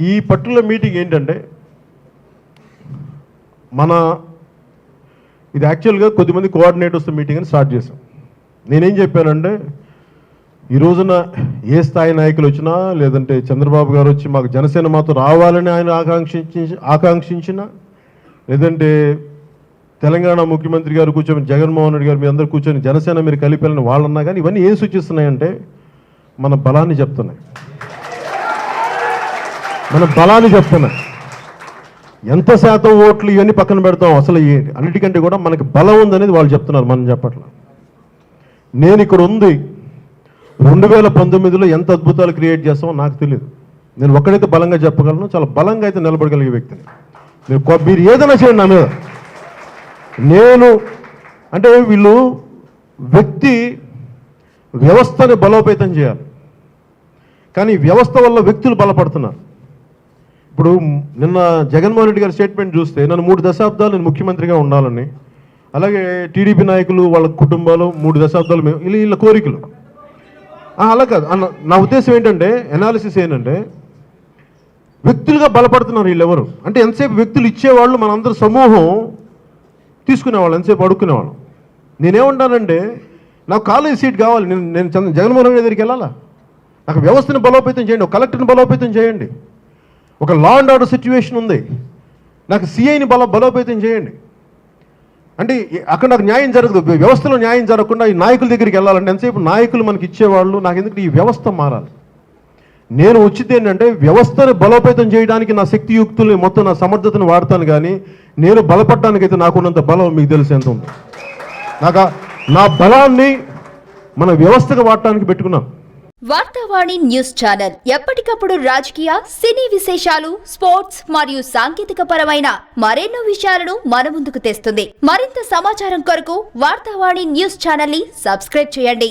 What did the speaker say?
ఈ particular meeting ఏంటంటే ఇది యాక్చువల్గా కొద్దిమంది కోఆర్డినేటర్స్ మీటింగ్ అని స్టార్ట్ చేశాం. నేనేం చెప్పానంటే ఈ రోజున ఏ స్థాయి నాయకులు వచ్చినా లేదంటే చంద్రబాబు గారు వచ్చి మాకు జనసేన మాతో రావాలని ఆయన ఆకాంక్షించిన లేదంటే తెలంగాణ ముఖ్యమంత్రి గారు కూర్చొని జగన్మోహన్ రెడ్డి గారు మీ అందరూ కూర్చొని జనసేన మీరు కలిపాలని వాళ్ళన్నా కానీ ఇవన్నీ ఏం సూచిస్తున్నాయంటే మన బలాన్ని చెప్తున్నాయి. ఎంత శాతం ఓట్లు ఇవన్నీ పక్కన పెడతాం, అసలు అన్నిటికంటే కూడా మనకి బలం ఉందనేది వాళ్ళు చెప్తున్నారు, మనం చెప్పట్లా. నేను ఇక్కడ ఉంది 2019లో ఎంత అద్భుతాలు క్రియేట్ చేస్తామో నాకు తెలియదు. నేను ఒక్కడైతే బలంగా చెప్పగలను, చాలా బలంగా అయితే నిలబడగలిగే వ్యక్తిని. మీరు ఏదైనా చేయండి నా మీద. నేను అంటే వీళ్ళు వ్యవస్థని బలోపేతం చేయాలి, కానీ వ్యవస్థ వల్ల వ్యక్తులు బలపడుతున్నారు. ఇప్పుడు నిన్న జగన్మోహన్ రెడ్డి గారి స్టేట్మెంట్ చూస్తే నన్ను 3 దశాబ్దాలు నేను ముఖ్యమంత్రిగా ఉండాలని, అలాగే టీడీపీ నాయకులు వాళ్ళ కుటుంబాలు 3 దశాబ్దాలు వీళ్ళ కోరికలు. అలా కాదు నా ఉద్దేశం ఏంటంటే, ఎనాలిసిస్ ఏంటంటే వ్యక్తులుగా బలపడుతున్నారు వీళ్ళెవరు అంటే ఎంతసేపు వ్యక్తులు ఇచ్చేవాళ్ళు మనందరూ సమూహం తీసుకునేవాళ్ళు, ఎంతసేపు అడుక్కునేవాళ్ళు. నేనేమంటానంటే నాకు కాలేజ్ సీట్ కావాలి, నేను జగన్మోహన్ రెడ్డి దగ్గరికి వెళ్ళాలా? నాకు వ్యవస్థను బలోపేతం చేయండి, ఒక కలెక్టర్ని బలోపేతం చేయండి, ఒక లా అండ్ ఆర్డర్ సిచ్యువేషన్ ఉంది, నాకు సిఐని బలోపేతం చేయండి. అంటే అక్కడ నాకు న్యాయం జరగదు, వ్యవస్థలో న్యాయం జరగకుండా ఈ నాయకుల దగ్గరికి వెళ్ళాలంటే ఎంతసేపు నాయకులు మనకి ఇచ్చేవాళ్ళు. నాకు ఎందుకంటే ఈ వ్యవస్థ మారాలి. నేను వచ్చింది ఏంటంటే వ్యవస్థను బలోపేతం చేయడానికి నా శక్తియుక్తుల్ని మొత్తం నా సమర్థతను వాడతాను, కానీ నేను బలపడడానికైతే నాకున్నంత బలం మీకు తెలిసి ఎంత ఉంది. నా బలాన్ని మన వ్యవస్థగా వాడటానికి పెట్టుకున్నాను. వార్తావాణి న్యూస్ ఛానల్ ఎప్పటికప్పుడు రాజకీయ, సినీ విశేషాలు, స్పోర్ట్స్ మరియు సాంకేతిక పరమైన మరెన్నో విషయాలను మన ముందుకు తెస్తుంది. మరింత సమాచారం కొరకు వార్తావాణి న్యూస్ ఛానల్ ని సబ్స్క్రైబ్ చేయండి.